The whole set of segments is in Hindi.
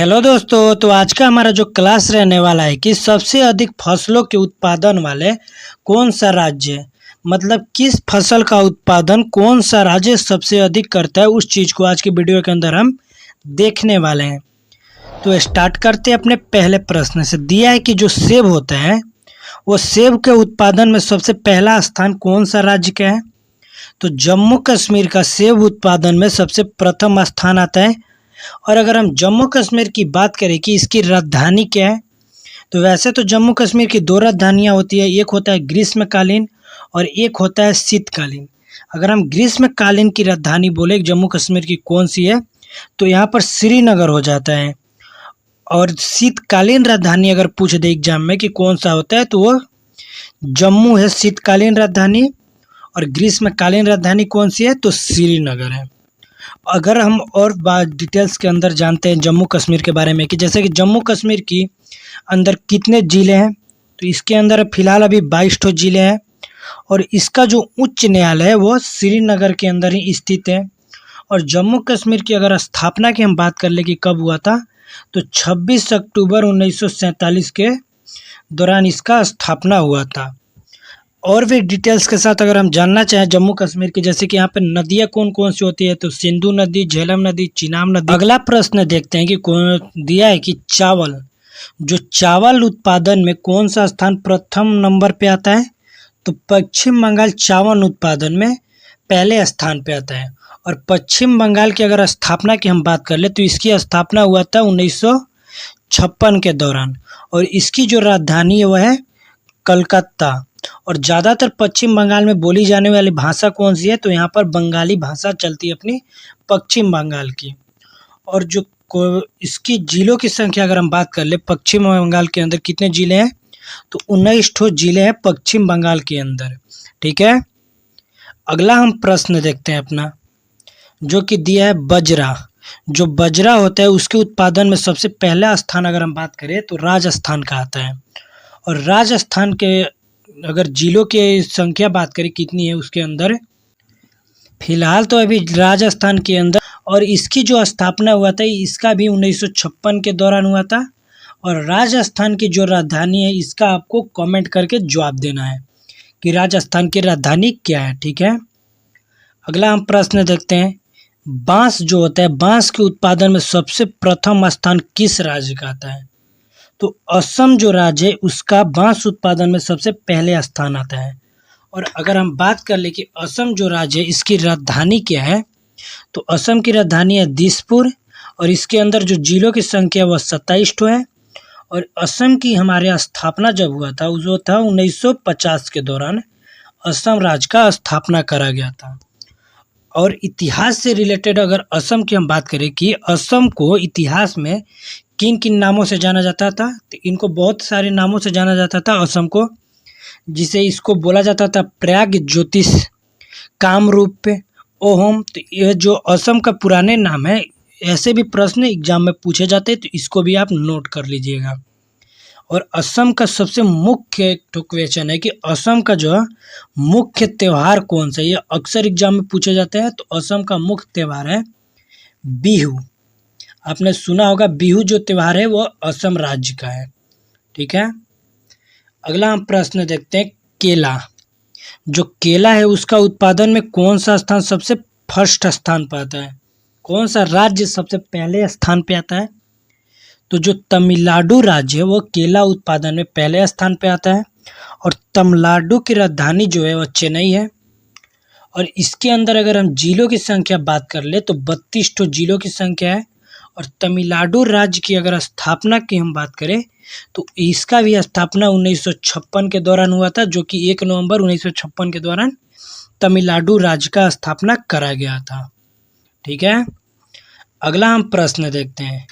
हेलो दोस्तों, तो आज का हमारा जो क्लास रहने वाला है कि सबसे अधिक फसलों के उत्पादन वाले कौन सा राज्य है। मतलब किस फसल का उत्पादन कौन सा राज्य सबसे अधिक करता है, उस चीज़ को आज की वीडियो के अंदर हम देखने वाले हैं। तो स्टार्ट करते हैं अपने पहले प्रश्न से। दिया है कि जो सेब होता है वो सेब के उत्पादन में सबसे पहला स्थान कौन सा राज्य का है। तो जम्मू कश्मीर का सेब उत्पादन में सबसे प्रथम स्थान आता है। और अगर हम जम्मू कश्मीर की बात करें कि इसकी राजधानी क्या है, तो वैसे तो जम्मू कश्मीर की दो राजधानियाँ होती है, एक होता है ग्रीष्मकालीन और एक होता है शीतकालीन। अगर हम ग्रीष्मकालीन की राजधानी बोले जम्मू कश्मीर की कौन सी है, तो यहाँ पर श्रीनगर हो जाता है। और शीतकालीन राजधानी अगर पूछ दे एग्जाम में कि कौन सा होता है, तो वो जम्मू है शीतकालीन राजधानी। और ग्रीष्मकालीन राजधानी कौन सी है, तो श्रीनगर है। अगर हम और बात डिटेल्स के अंदर जानते हैं जम्मू कश्मीर के बारे में कि जैसे कि जम्मू कश्मीर की अंदर कितने ज़िले हैं, तो इसके अंदर फ़िलहाल अभी 22 ठो ज़िले हैं। और इसका जो उच्च न्यायालय है वो श्रीनगर के अंदर ही स्थित है। और जम्मू कश्मीर की अगर स्थापना की हम बात कर ले कि कब हुआ था, तो 26 अक्टूबर 1947 के दौरान इसका स्थापना हुआ था। और भी डिटेल्स के साथ अगर हम जानना चाहें जम्मू कश्मीर की, जैसे कि यहाँ पे नदियाँ कौन कौन सी होती है, तो सिंधु नदी, झेलम नदी, चिनाब नदी। अगला प्रश्न देखते हैं कि कौन दिया है कि चावल, जो चावल उत्पादन में कौन सा स्थान प्रथम नंबर पे आता है, तो पश्चिम बंगाल चावल उत्पादन में पहले स्थान पे आता है। और पश्चिम बंगाल की अगर स्थापना की हम बात कर ले, तो इसकी स्थापना हुआ था 1956 के दौरान। और इसकी जो राजधानी है वह है कलकत्ता। और ज़्यादातर पश्चिम बंगाल में बोली जाने वाली भाषा कौन सी है, तो यहाँ पर बंगाली भाषा चलती है अपनी पश्चिम बंगाल की। और जो इसकी जिलों की संख्या अगर हम बात कर ले, पश्चिम बंगाल के अंदर कितने ज़िले हैं, तो 19 ठो ज़िले हैं पश्चिम बंगाल के अंदर। ठीक है, अगला हम प्रश्न देखते हैं अपना, जो कि दिया है बजरा। जो बजरा होता है उसके उत्पादन में सबसे पहला स्थान अगर हम बात करें तो राजस्थान का आता है। और राजस्थान के अगर जिलों की संख्या बात करें कितनी है उसके अंदर, फिलहाल तो अभी राजस्थान के अंदर। और इसकी जो स्थापना हुआ था इसका भी 1956 के दौरान हुआ था। और राजस्थान की जो राजधानी है इसका आपको कमेंट करके जवाब देना है कि राजस्थान की राजधानी क्या है। ठीक है, अगला हम प्रश्न देखते हैं, बांस जो होता है, बांस के उत्पादन में सबसे प्रथम स्थान किस राज्य का आता है। तो असम जो राज्य है उसका बांस उत्पादन में सबसे पहले स्थान आता है। और अगर हम बात कर ले कि असम जो राज्य है इसकी राजधानी क्या है, तो असम की राजधानी है दिसपुर। और इसके अंदर जो जिलों की संख्या वह 27 ठो है। और असम की हमारे स्थापना जब हुआ था वो था 1950 के दौरान असम राज्य का स्थापना करा गया था। और इतिहास से रिलेटेड अगर असम की हम बात करें कि असम को इतिहास में किन किन नामों से जाना जाता था, तो इनको बहुत सारे नामों से जाना जाता था असम को, जिसे इसको बोला जाता था प्रयाग ज्योतिष, कामरूप, ओहोम। तो यह जो असम का पुराने नाम है, ऐसे भी प्रश्न एग्जाम में पूछे जाते हैं, तो इसको भी आप नोट कर लीजिएगा। और असम का सबसे मुख्य क्वेश्चन है कि असम का जो मुख्य त्यौहार कौन सा है, ये अक्सर एग्जाम में पूछे जाते हैं। तो असम का मुख्य त्यौहार है बिहू। आपने सुना होगा बिहू जो त्यौहार है वो असम राज्य का है। ठीक है, अगला हम प्रश्न देखते हैं, केला। जो केला है उसका उत्पादन में कौन सा स्थान सबसे फर्स्ट स्थान पर आता है, कौन सा राज्य सबसे पहले स्थान पे आता है, तो जो तमिलनाडु राज्य है वो केला उत्पादन में पहले स्थान पे आता है। और तमिलनाडु की राजधानी जो है वो चेन्नई है। और इसके अंदर अगर हम जिलों की संख्या बात कर ले तो 32 ठो जिलों की संख्या है। और तमिलनाडु राज्य की अगर स्थापना की हम बात करें तो इसका भी स्थापना 1956 के दौरान हुआ था, जो कि 1 नवंबर 1956 के दौरान तमिलनाडु राज्य का स्थापना करा गया था। ठीक है, अगला हम प्रश्न देखते हैं,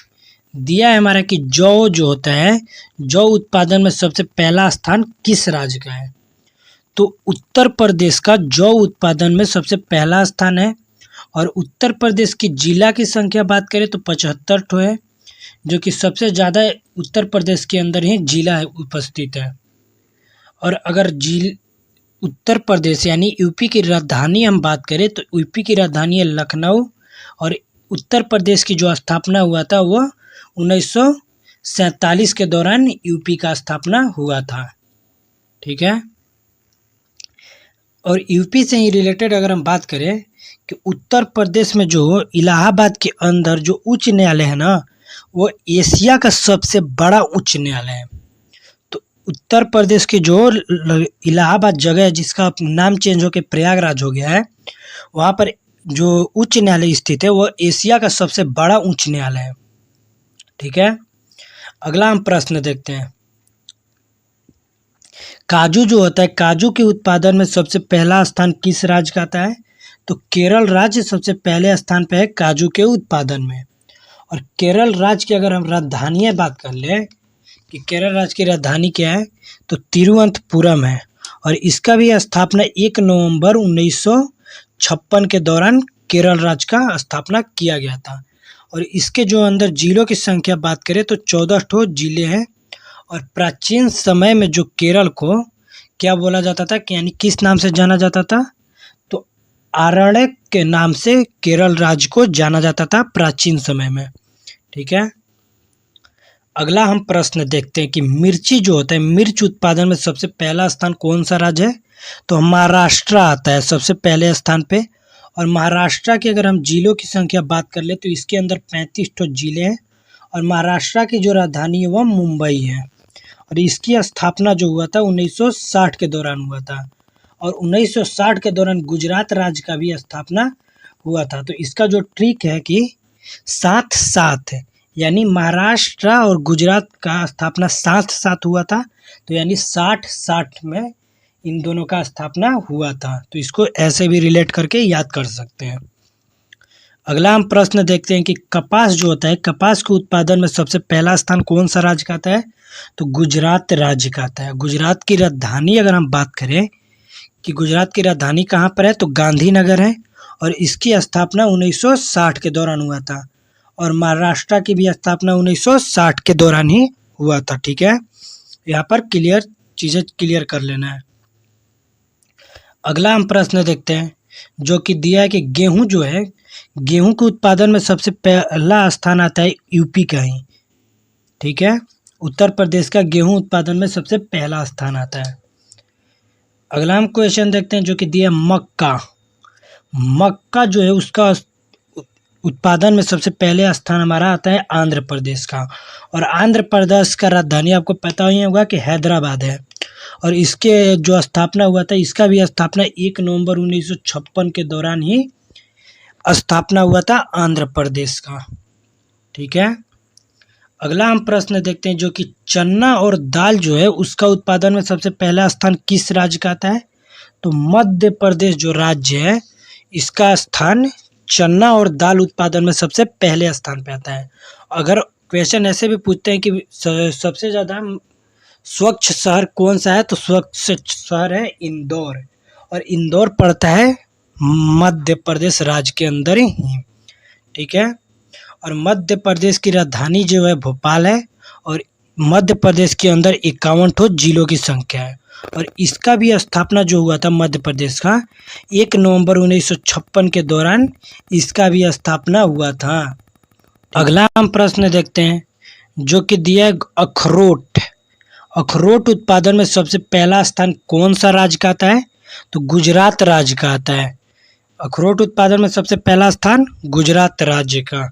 दिया है हमारा कि जौ जो होता है, जौ उत्पादन में सबसे पहला स्थान किस राज्य का है। तो उत्तर प्रदेश का जौ उत्पादन में सबसे पहला स्थान है। और उत्तर प्रदेश की जिला की संख्या बात करें तो 75 ठो है, जो कि सबसे ज़्यादा उत्तर प्रदेश के अंदर ही जिला उपस्थित है। और अगर उत्तर प्रदेश यानी यूपी की राजधानी हम बात करें तो यूपी की राजधानी है लखनऊ। और उत्तर प्रदेश की जो स्थापना हुआ था वो 1947 के दौरान यूपी का स्थापना हुआ था। ठीक है। और यूपी से ही रिलेटेड अगर हम बात करें कि उत्तर प्रदेश में जो इलाहाबाद के अंदर जो उच्च न्यायालय है ना, वो एशिया का सबसे बड़ा उच्च न्यायालय है। तो उत्तर प्रदेश की जो इलाहाबाद जगह है, जिसका नाम चेंज होकर प्रयागराज हो गया है, वहाँ पर जो उच्च न्यायालय स्थित है वो एशिया का सबसे बड़ा उच्च न्यायालय है। ठीक है। अगला हम प्रश्न देखते हैं। काजू जो होता है, काजू के उत्पादन में सबसे पहला स्थान किस राज्य का आता है? तो केरल राज्य सबसे पहले स्थान पे है काजू के उत्पादन में। और केरल राज्य की अगर हम राजधानी बात कर ले कि केरल राज्य की राजधानी क्या है, तो तिरुवनंतपुरम है। और इसका भी स्थापना 1 नवंबर 1956 के दौरान केरल राज्य का स्थापना किया गया था। और इसके जो अंदर जिलों की संख्या बात करें तो 14 ठो जिले हैं। और प्राचीन समय में जो केरल को क्या बोला जाता था, कि यानी किस नाम से जाना जाता था, तो आरण्यक के नाम से केरल राज्य को जाना जाता था प्राचीन समय में। ठीक है। अगला हम प्रश्न देखते हैं कि मिर्ची जो होता है, मिर्च उत्पादन में सबसे पहला स्थान कौन सा राज्य है? तो महाराष्ट्र आता है सबसे पहले स्थान पे। और महाराष्ट्र की अगर हम जिलों की संख्या बात कर ले तो इसके अंदर 35 ठो जिले हैं। और महाराष्ट्र की जो राजधानी है वह मुंबई है। और इसकी स्थापना जो हुआ था 1960 के दौरान हुआ था। और 1960 के दौरान गुजरात राज्य का भी स्थापना हुआ था। तो इसका जो ट्रिक है कि साथ साथ, यानी महाराष्ट्र और गुजरात का स्थापना साथ साथ हुआ था, तो यानी 60-60 में इन दोनों का स्थापना हुआ था। तो इसको ऐसे भी रिलेट करके याद कर सकते हैं। अगला हम प्रश्न देखते हैं कि कपास जो होता है, कपास के उत्पादन में सबसे पहला स्थान कौन सा राज्य का आता है? तो गुजरात राज्य का आता है। गुजरात की राजधानी अगर हम बात करें कि गुजरात की राजधानी कहाँ पर है, तो गांधीनगर है। और इसकी स्थापना 1960 के दौरान हुआ था। और महाराष्ट्र की भी स्थापना 1960 के दौरान ही हुआ था। ठीक है। यहाँ पर चीज़ें क्लियर कर लेना है। अगला हम प्रश्न देखते हैं जो कि दिया है कि गेहूं जो है, गेहूं के उत्पादन में सबसे पहला स्थान आता है यूपी का ही। ठीक है। उत्तर प्रदेश का गेहूं उत्पादन में सबसे पहला स्थान आता है। अगला हम क्वेश्चन देखते हैं जो कि दिया मक्का। मक्का जो है उसका उत्पादन में सबसे पहले स्थान हमारा आता है आंध्र प्रदेश का। और आंध्र प्रदेश का राजधानी आपको पता ही होगा कि हैदराबाद है। और इसके जो स्थापना हुआ था, इसका भी स्थापना 1 नवंबर 1956 के दौरान ही स्थापना हुआ था आंध्र प्रदेश का। ठीक है। अगला हम प्रश्न देखते हैं जो कि चना और दाल जो है उसका उत्पादन में सबसे पहला स्थान किस राज्य का आता है? तो मध्य प्रदेश जो राज्य है इसका स्थान चना और दाल उत्पादन में सबसे पहले स्थान पे आता है। अगर क्वेश्चन ऐसे भी पूछते हैं कि सबसे ज़्यादा स्वच्छ शहर कौन सा है, तो स्वच्छ शहर है इंदौर। और इंदौर पड़ता है मध्य प्रदेश राज्य के अंदर ही। ठीक है। और मध्य प्रदेश की राजधानी जो है भोपाल है। और मध्य प्रदेश के अंदर 51 ठो जिलों की संख्या है। और इसका भी स्थापना जो हुआ था मध्य प्रदेश का 1 नवंबर 1956 के दौरान इसका भी स्थापना हुआ था। अगला हम प्रश्न देखते हैं जो कि दिया है अखरोट। अखरोट उत्पादन में सबसे पहला स्थान कौन सा राज्य का आता है? तो गुजरात राज्य का आता है। अखरोट उत्पादन में सबसे पहला स्थान गुजरात राज्य का।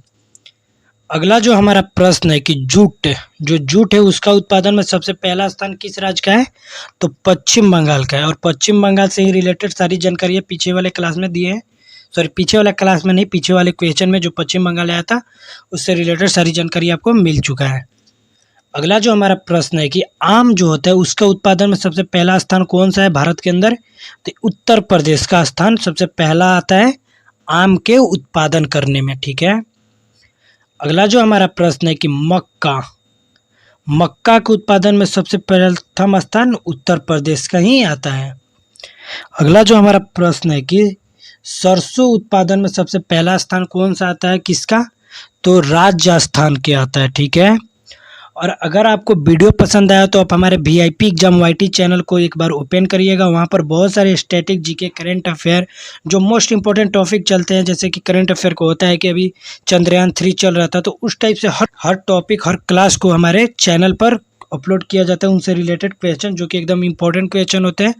अगला जो हमारा प्रश्न है कि जूट है उसका उत्पादन में सबसे पहला स्थान किस राज्य का है? तो पश्चिम बंगाल का है। और पश्चिम बंगाल से ही रिलेटेड सारी जानकारी पीछे वाले क्लास में दिए हैं। पीछे वाले क्लास में नहीं, पीछे वाले क्वेश्चन में जो पश्चिम बंगाल आया था उससे रिलेटेड सारी जानकारी आपको मिल चुका है। अगला जो हमारा प्रश्न है कि आम जो होता है उसका उत्पादन में सबसे पहला स्थान कौन सा है भारत के अंदर? तो उत्तर प्रदेश का स्थान सबसे पहला आता है आम के उत्पादन करने में। ठीक है। अगला जो हमारा प्रश्न है कि मक्का के उत्पादन में सबसे प्रथम स्थान उत्तर प्रदेश का ही आता है। अगला जो हमारा प्रश्न है कि सरसों उत्पादन में सबसे पहला स्थान कौन सा आता है किसका? तो राजस्थान के आता है। ठीक है। और अगर आपको वीडियो पसंद आया तो आप हमारे VIP एग्जाम YT चैनल को एक बार ओपन करिएगा। वहाँ पर बहुत सारे स्टैटिक GK करंट अफेयर जो मोस्ट इंपॉर्टेंट टॉपिक चलते हैं, जैसे कि करंट अफेयर को होता है कि अभी चंद्रयान 3 चल रहा था, तो उस टाइप से हर टॉपिक हर क्लास को हमारे चैनल पर अपलोड किया जाता है, उनसे रिलेटेड क्वेश्चन जो कि एकदम इंपॉर्टेंट क्वेश्चन होते हैं,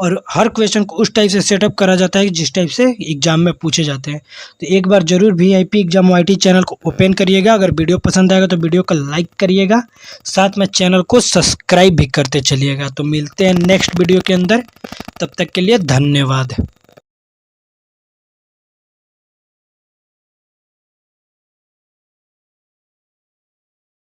और हर क्वेश्चन को उस टाइप से सेटअप करा जाता है जिस टाइप से एग्जाम में पूछे जाते हैं। तो एक बार ज़रूर VIP एग्जाम YT चैनल को ओपन करिएगा। अगर वीडियो पसंद आएगा तो वीडियो को लाइक करिएगा, साथ में चैनल को सब्सक्राइब भी करते चलिएगा। तो मिलते हैं नेक्स्ट वीडियो के अंदर, तब तक के लिए धन्यवाद।